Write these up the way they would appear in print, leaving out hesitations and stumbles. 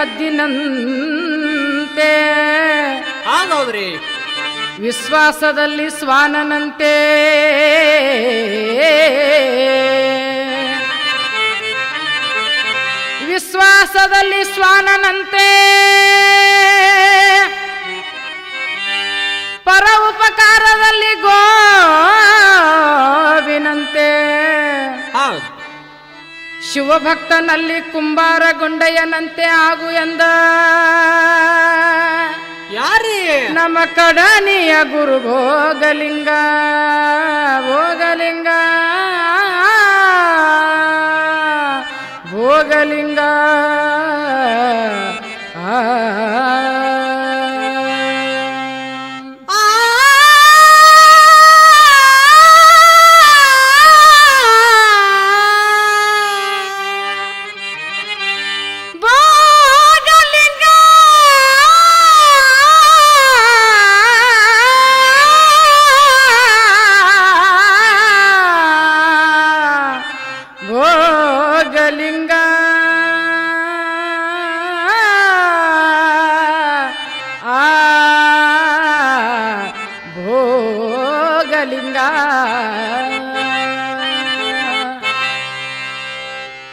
ಹದ್ದಿನಂತೆ ಹೌದ್ರಿ ವಿಶ್ವಾಸದಲ್ಲಿ ಶ್ವಾನನಂತೆ ವಿಶ್ವಾಸದಲ್ಲಿ ಶ್ವಾನನಂತೆ ಪರ ಉಪಕಾರದಲ್ಲಿ ಗೋವಿನಂತೆ ಶಿವಭಕ್ತನಲ್ಲಿ ಕುಂಬಾರ ಗುಂಡಯ್ಯನಂತೆ ಆಗು ಎಂದ ಯಾರೇ ನಮ್ಮ ಕಡನಿಯ ಗುರು ಭೋಗಲಿಂಗ ಭೋಗಲಿಂಗ ಭೋಗಲಿಂಗ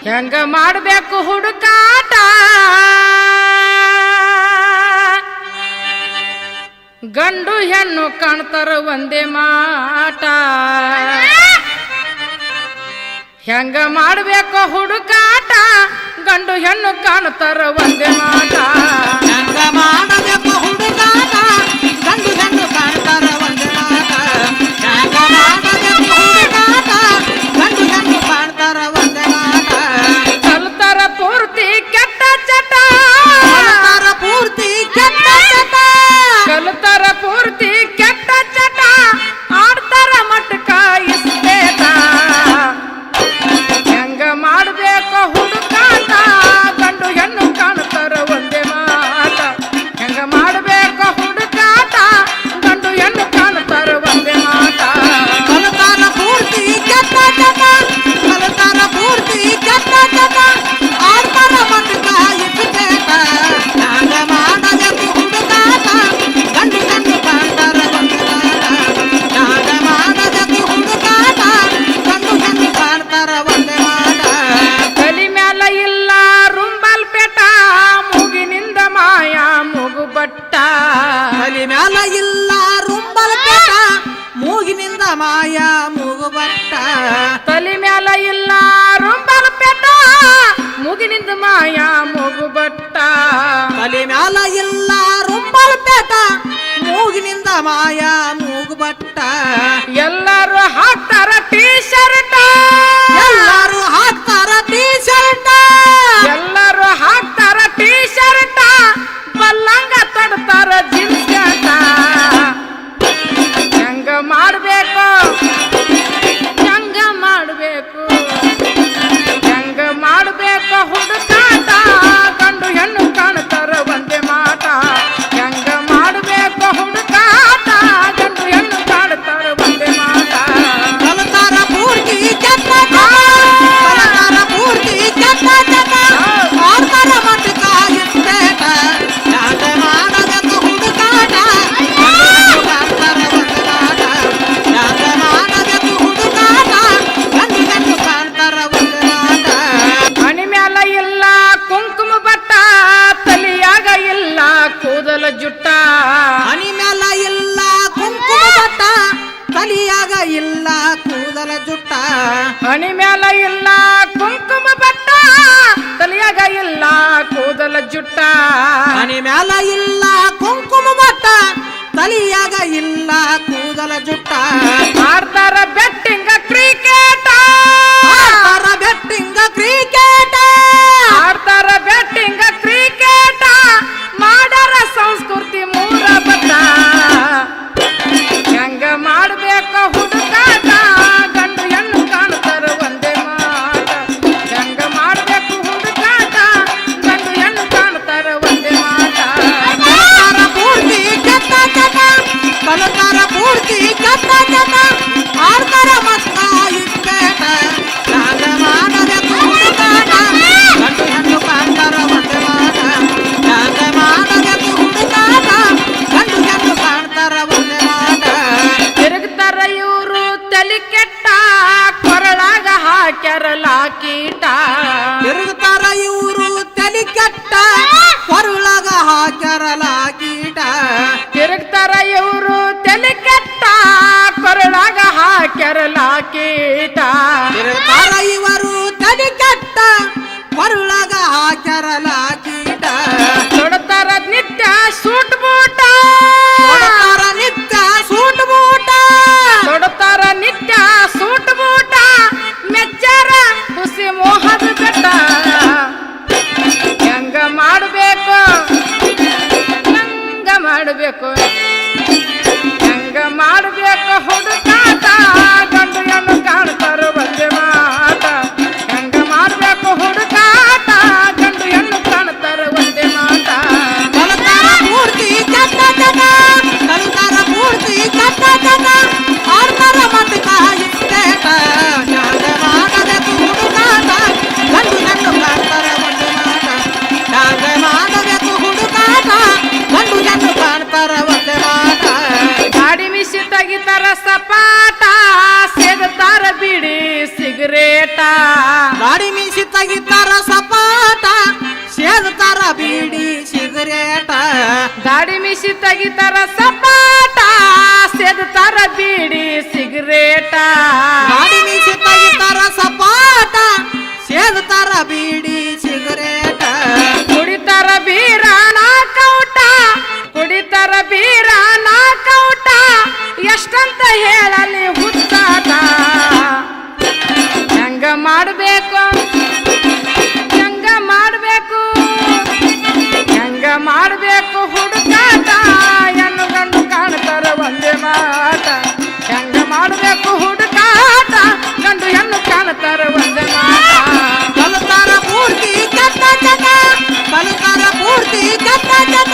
ಹೆಂಗ ಮಾಡಬೇಕು ಹುಡುಕಾಟ ಗಂಡು ಹೆಣ್ಣು ಕಾಣ್ತಾರ ಒಂದೇ ಮಾಟ ಹೆಂಗ ಮಾಡಬೇಕು ಹುಡುಕಾಟ ಗಂಡು ಹೆಣ್ಣು ಕಾಣ್ತಾರ ಒಂದೇ ಮಾಟ ಹೆಂಗ ಮಾಡಬೇಕು ಹುಡುಕಾಟ ಗಂಡು ಹೆಣ್ಣು ಕಾಣ್ತಾರ ಒಂದೇ ಮಾಟ ಹೆಂಗ ಮಾಡಬೇಕು ಹುಡುಕಾಟ ಗಂಡು ಹೆಣ್ಣು ಕಾಣ್ತಾರ ಒಂದೇ ಮಾಟ ಕಲ್ತಾರ ಪೂರ್ತಿ ಕೆಟ್ಟ ಚಟ ಕಲ್ತಾರ ಪೂರ್ತಿ ಕೆಟ್ಟ ಚಟ ಕಲ್ತಾರ ಪೂರ್ತಿ ಕೆಟ್ಟ ಚಟ ಆಡ್ತಾರ ಮಟ್ಕ ಇಸ್ಬೇಕ ಹೆಂಗ ಮಾಡಬೇಕು ಹುಡುಕಾಟ ಗಂಡು ಹೆಣ್ಣು ಕಾಣ್ತಾರ ಒಂದೇ ಮಾಟ ಹೆಂಗ ಮಾಡಬೇಕು ಹುಡುಕಾಟ ಗಂಡು ಹೆಣ್ಣು ಕಾಣ್ತಾರ ಒಂದೇ ಮಾಟ ಕಲ್ತಾರ ಪೂರ್ತಿ ಕೆಟ್ಟ ಚಟ ಕಲ್ತಾರ ಪೂರ್ತಿ ಕೆಟ್ಟ ಚಟ ಆಡ್ತಾರ ಮಟ್ಕ ಇಸ್ಬೇಕ ಹೆಂಗ ಮಾಡಬೇಕು ಹುಡುಕಾಟ ಗಂಡು ಹೆಣ್ಣು ಕಾಣ್ತಾರ ಒಂದೇ ಮಾಟ ಹೆಂಗ ಮಾಡಬೇಕು ಹುಡುಕಾಟ ಗಂಡು ಹೆಣ್ಣು ಕಾಣ್ತಾರ ಒಂದೇ ಮಾಟ ತಲಿ ಮ್ಯಾಲ ಇಲ್ಲ ರುಂಬಲ್ ಪೆಟ ಮೂಗಿನಿಂದ ಮಾಯ ಮೂಗು ಬಟ್ಟ ತಲೆ ಮ್ಯಾಲ ಇಲ್ಲ ರುಂಬಲ್ ಪೆಟ ಮೂಗಿನಿಂದ ಮಾಯ ಮೂಗು ಬಟ್ಟ ತಲಿ ಮ್ಯಾಲ ಇಲ್ಲ ರುಂಬಲ್ ಪೆಟ ಮೂಗಿನಿಂದ ಮಾಯ ಮೂಗು ಬಟ್ಟ ತಲೆ ಮ್ಯಾಲ ಇಲ್ಲ ರುಂಬಲ್ ಪೆಟ ಮೂಗಿನಿಂದ ಮಾಯ ಮೂಗು ಬಟ್ಟ ಎಲ್ಲರೂ ಹಾಕ್ತಾರ ಟೀ ಶರ್ಟ್ ಎಲ್ಲರೂ ಹಾಕ್ತಾರ ಟೀ ಶರ್ಟ್ ಎಲ್ಲರೂ ಹಾಕ್ತಾರ ಟೀ ಶರ್ಟ್ ಬಲ್ಲಂಗ ತಡ್ತಾರ ಜೀನ್ಸ್ ಪ್ಯಾಂಟ ಹೆಂಗ ಮಾಡ್ಬೇಕು ಹೆಂಗ ಮಾಡ್ಬೇಕು ಹೆಂಗ ಮಾಡ್ಬೇಕು ಹುಡುಕಾಟ ಗಂಡು ಹೆಣ್ಣು ಕಾಣ್ತಾರ ಒಂದೇ ಮಾಟ ಹೆಂಗ ಮಾಡ್ಬೇಕು ಹುಡುಕಾಟ ಗಂಡು ಹೆಣ್ಣು ಕಾಣ್ತಾರ ಒಂದೇ ಮಾಟ ಕಲ್ತಾರ ಪೂರ್ತಿ ಕೆಟ್ಟ ಚಟ ಕಲ್ತಾರ ಪೂರ್ತಿ ಕೆಟ್ಟ ಚಟ ಆಡ್ತಾರ ಮಟ್ಕ ಇಸ್ಬೇಕ ಹೆಂಗ ಮಾಡಬೇಕು ಹುಡುಕಾಟ ಗಂಡು ಹೆಣ್ಣು ಕಾಣ್ತಾರ ಒಂದೇ ಮಾಟ ಹೆಂಗ ಮಾಡಬೇಕು ಹುಡುಕಾಟ ಗಂಡು ಹೆಣ್ಣು ಕಾಣ್ತಾರ ಒಂದೇ ಮಾಟ ಹಣಿ ಮ್ಯಾಲ ಇಲ್ಲ ಕುಂಕುಮ ಬಟ್ಟ ತಲಿಯಾಗ ಇಲ್ಲ ಕೂದಲ ಜುಟ್ಟ ಹನಿ ಮ್ಯಾಲ ಇಲ್ಲ ಕುಂಕುಮ ಬಟ್ಟ ತಲಿಯಾಗ ಇಲ್ಲ ಕೂದಲ ಜುಟ್ಟ ಹಣಿ ಮ್ಯಾಲ ಇಲ್ಲ ಕುಂಕುಮ ಬಟ್ಟ ತಲಿಯಾಗ ಇಲ್ಲ ಕೂದಲ ಜುಟ್ಟ ಹನಿ ಮ್ಯಾಲ ಇಲ್ಲ ಕುಂಕುಮ ಬಟ್ಟ ತಲಿಯಾಗ ಇಲ್ಲ ಕೂದಲ ಜುಟ್ಟ ಆಡ್ತಾರ ಬೆಟ್ಟಿಂಗ ಕ್ರಿಕೆಟ ಆಡ್ತಾರ ಬೆಟ್ಟಿಂಗ ಕ್ರಿಕೆಟ್ ಆಡ್ತಾರ ಬೆಟ್ಟಿಂಗ ಕ್ರಿಕೆಟ ಮಾಡರ ಸಂಸ್ಕೃತಿ ಮೂರ ಬಟ್ಟ ಹೆಂಗ ಮಾಡ್ಬೇಕು ಹುಡುಕಾಟ ಗಂಡು ಹೆಣ್ಣು ಕಾಣ್ತಾರ ಒಂದೇ ತಲಿ ಕೆಟ್ಟ ಕೊರಳಾಗ ಹಾಕ್ಯಾರ ಲಾಕೀಟ ತಿರುಗ್ತಾರ ಇವರು ತಲಿ ಕೆಟ್ಟ ಕೊರಳಾಗ ಹಾಕ್ಯಾರಲ ಕೀಟ ತಿರುಗ್ತಾರ ಇವರು ತಲಿ ಕೆಟ್ಟ ಕೊರಳಾಗ ಹಾಕ್ಯಾರ ಲಾಕೀಟ ತಿರುಗ್ತಾರ ಇವರು ತಲಿ ಕೆಟ್ಟ ಕೊರಳಾಗ ಹಾಕ್ಯಾರಲ ಕೀಟ ತೊಡತಾರ ನಿತ್ಯ ಸೂಟ್ ಬೂಟ ಕೊಡ್ತಾರ ನಿತ್ಯ ಸೂಟ್ ಬೂಟ ತೊಡತಾರ ನಿತ್ಯ ಸೂಟ್ ಬೂಟ ಮೆಚ್ಚಾರ ಹುಸಿ ಮೋಹದ ಬೆಟ್ಟ ಹೆಂಗ ಮಾಡಬೇಕು ಹೆಂಗ ಮಾಡಬೇಕು ಹೆಂಗ ಮಾಡಬೇಕು ಹುಡುಕಾಟ ಗಂಡು ಹೆಣ್ಣು ಕಾಣ್ತಾರ ಒಂದೇ ಮಾಟ ಹೆಂಗ ಮಾಡಬೇಕು ಹುಡುಕಾಟ ಗಂಡು ಹೆಣ್ಣು ಕಾಣ್ತಾರ ಒಂದೇ ಮಾಟ ಕಲ್ತಾರ ಪೂರ್ತಿ ಕೆಟ್ಟ ಜನ ಕಲ್ತಾರ ಪೂರ್ತಿ ಕೆಟ್ಟ ಜನ ಆಡ್ತಾರ ಮತಕ ಇಷ್ಟೇಟ ಹ್ಯಾಂಗ ಮಾಡಬೇಕು ಹುಡುಕಾಟ ಗಂಡು ಹೆಣ್ಣು ಕಾಣ್ತಾರ ಒಂದು ಮಾಟ ಹ್ಯಾಂಗ ಮಾಡಬೇಕು ಹುಡುಕಾಟ ಗಂಡು ಹೆಣ್ಣು ಕಾಣ್ತಾರ ಒಂದೇ ಮಾಟ ಗಾಡಿ ಮಿಸಿ ತೆಗಿತಾರ ಸಪಾಟ ಸೇಗತಾರ ಬಿಡಿ ಸಿಗರೇಟ ಗಾಡಿ ಮೀಸಿ ತೆಗಿತಾರ ಸಪಾಟ ಸೇದ್ತಾರ ಬೀಡಿ ಸಿಗರೇಟ ಗಾಡಿ ಮಿಸಿ ತೆಗಿತಾರ ಸಪಾಟ ಸೇದ್ತಾರ ಬಿಡಿ ಸಿಗರೇಟ ಗಾಡಿ ಮೀಸಿ ತೆಗಿತಾರ ಸಪಾಟ ಸೇದ್ತಾರ ಬೀಡಿ ಸಿಗರೇಟ ಕುಡಿತಾರ ಬೀರ ನಾಕೌಟ ಕುಡಿತಾರ ಬೀರ ನಾಕೌಟ ಎಷ್ಟಂತ ಹೇಳಲಿ ಹುಚ್ಚಾಟ ಹೆಂಗ ಮಾಡಬೇಕು ಹೆಂಗ ಮಾಡಬೇಕು ಹೆಂಗ ಮಾಡಬೇಕು ಹುಡುಕಾಟ ಹೆಣ್ಣು ಗಂಡು ಕಾಣ್ತಾರ ಒಂದೇ ಮಾಟ ಹೆಂಗ ಮಾಡಬೇಕು ಹುಡುಕಾಟ ಗಂಡು ಹೆಣ್ಣು ಕಾಣ್ತಾರ ಒಂದೇ ಮಾಟ ಕಲ್ತಾರ ಪೂರ್ತಿ ಕೆಟ್ಟ ಜನ ಕಲ್ತಾರ ಪೂರ್ತಿ ಕೆಟ್ಟ ಜನ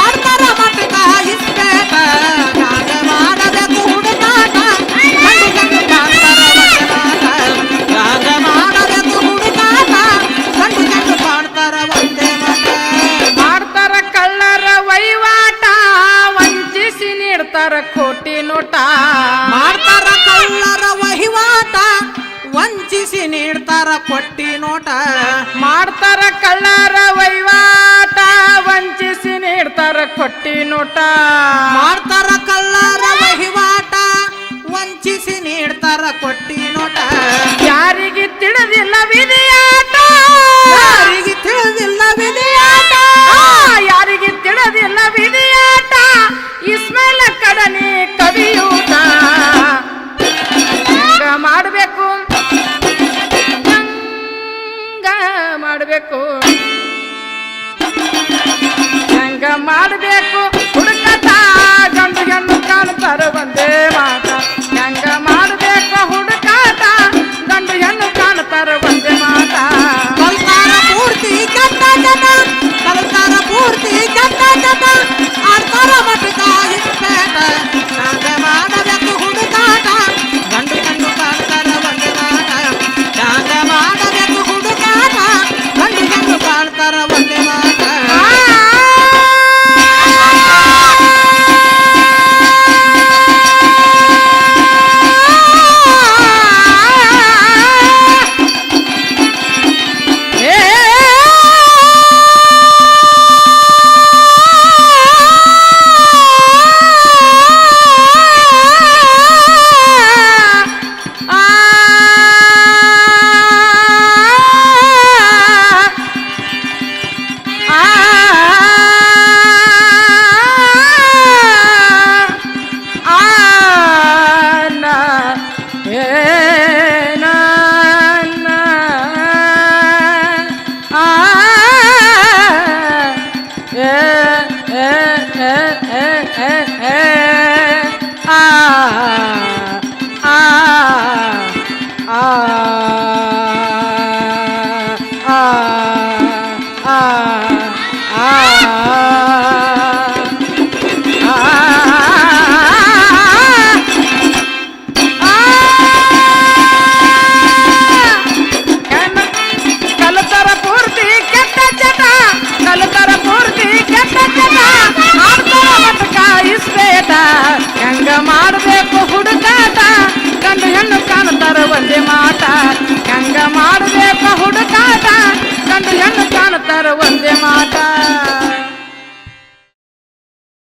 ಆಡ್ತಾರ ಮತಕ ಇಷ್ಟೇಟ ಹ್ಯಾಂಗ ಮಾಡಬೇಕು ಹುಡುಕಾಟ ಗಂಡು ಗಂಡು ಕಾಣ್ತಾರ ಒಂದೇ ಮಾಟ ಹ್ಯಾಂಗ ಮಾಡಬೇಕು ಹುಡುಕಾಟ ಗಂಡು ಗಂಡು ಕಾಣ್ತಾರ ಒಂದೇ ಮಾಟ ಮಾಡ್ತಾರ ಕಳ್ಳರ ವಹಿವಾಟ ವಂಚಿಸಿ ನೀಡ್ತಾರ ಕೋಟಿ ನೋಟ ಮಾಡ್ತಾರ ಕಳ್ಳರ ವಹಿವಾಟ ವಂಚಿಸಿ ನೀಡ್ತಾರ ಕೊಟ್ಟಿ ನೋಟ ಮಾಡ್ತಾರ ಕಳ್ಳರ ವಹಿವಾಟ ವಂಚಿಸಿ ನೀಡ್ತಾರ ಕೊಟ್ಟಿ ನೋಟ ಮಾಡ್ತಾರ ಕಳ್ಳರ ವಹಿವಾಟ ವಂಚಿಸಿ ನೀಡ್ತಾರ ಕೊಟ್ಟಿ